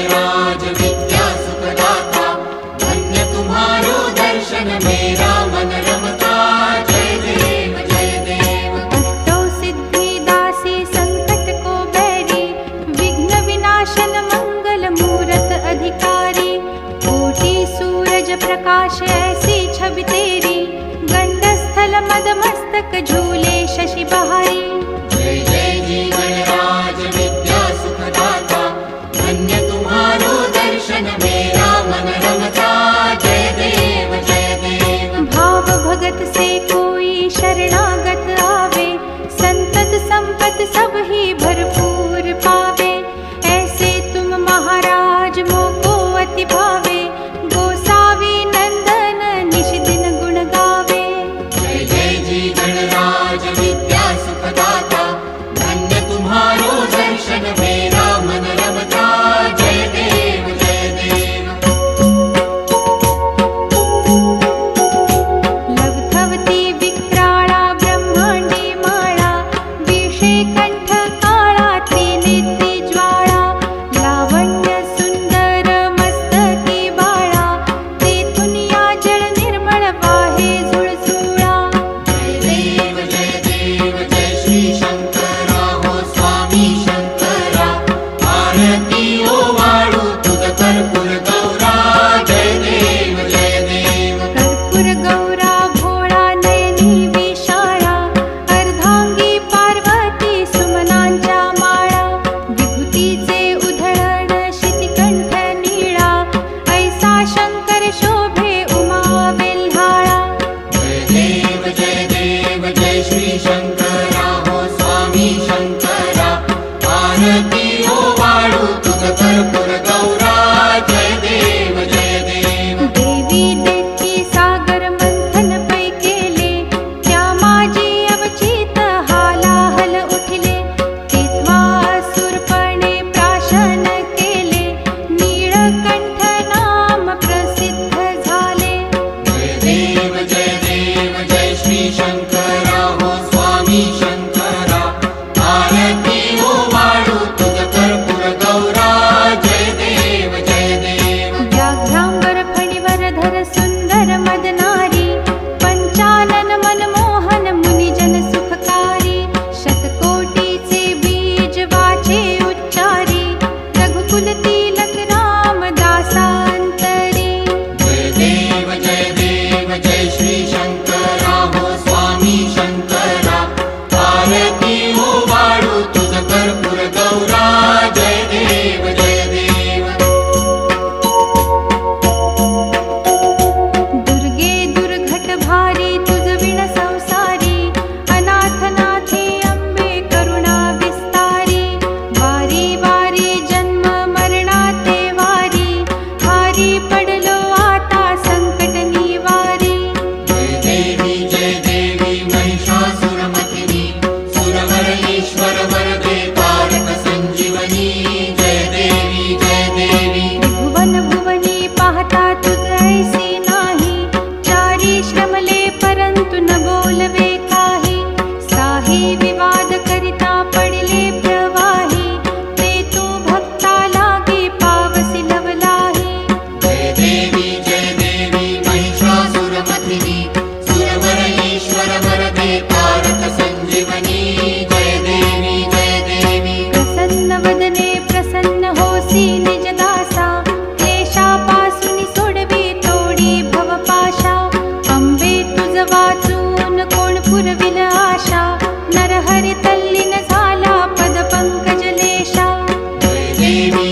गणराज विद्या सुखदाता, धन्य तुम्हारो दर्शन मेरा मन रमता। जय देव जय देव। अष्टौ सिद्धि दासी संकट को बैरी, विघ्न विनाशन मंगल मूरत अधिकारी। कोटि सूरज प्रकाश ऐसी छवि तेरी, गंड स्थल मद मस्तक झूले शशि बहारी। जय जय जी गणराज विद्या सुखदाता, धन्य तुम्हारो दर्शन मेरा मन रमता। जय देव जय देव। भाव भगत से कोई शरणागत आवे, संतत संपत सब ही भरपूर पावे। ऐसे तुम महाराज मोको अति भावे, गोसावी नंदन निश दिन गुण गावे। जय जय जी गणराज विद्या सुखदाता, धन्य तुम्हारो दर्शन मेरा मन रमता। जय देव जय देव। लवथवती विक्राळा ब्रह्मांडी माळा, विषे कंठ काळा त्रिनेत्री ज्वाळा। लावण्य सुंदर मस्तकी बाळा, तेथून या जळ निर्मळ वाहे झुळझुळा। जय देव जय श्री शंकरा हो स्वामी शंकरा, आरती ओ वाळू तुझ कर्पूर गौरा। जय देव जय देव। कर्पूर गौरा भोळा नयनी विशाळा, अर्धांगी पार्वती सुमनांच्या माळा। विभूतीचे उधळण शितिकंठ नीळा, ऐसा शंकर शोभे उमा वेल्हाळा। जय देव जय श्री शंकरा हो स्वामी शंकरा, आरती ओ वाळू तुझ कर्पूर गौरा। जय देव जय देव। देवी देती सागर मंथन पै केले, त्या माझी अवचित हालाहल उठले। तेव्हा असुरपणे प्राशन केले, नीळकंठ नाम प्रसिद्ध झाले। जय देव जय श्री शंकरा हो स्वामी शंकरा, आरती ओ वाळू तुझ कर्पूर गौरा। जय देव जय देव। व्याघ्रांबर फणीवर धर सुंदर मदनारी, पंचानन मनमोहन मुनिजन सुखकारी। शतकोटीचे बीज वाचे उच्चारी, रघुकुल तिलक रामदासांतरी। जय देव जय श्री शंकरा हो स्वामी शंकरा, आरती ओ वाळू तुझ कर्पूर गौरा। जय देव जय देव। दुर्गे दुर्घट भारी तुझ विण संसारी, अनाथनाथे अंबे करुणा विस्तारी। वारी वारी जन्म मरणाते वारी, भारी पडलो आता संकट निवारी। जय देवी महिषासुरमर्दिनी, सुरवर ईश्वर वरदे तारक संजीवनी। जय देवी जय देवी। त्रिभुवन भुवनी पाहता तुझ ऐसी नाही, चारी श्रमले परंतु न बोलवे काही। साही विवाद करिता पडले प्रवाही, ते तू भक्ता लागे पावसी लवलाही। जय देवी महिषासुरमर्दिनी, सुरवर ईश्वर वरदे तारक संजीवनी। जय देवी जय देवी। प्रसन्न वदने प्रसन्न होसी निज दासा, क्लेशापासून सोडवी तोडी भवपाशा। अंबे तुझ वाचून कोण पुरविल आशा, नरहरी तल्लीन झाला पद पंकजलेशा। जय देवी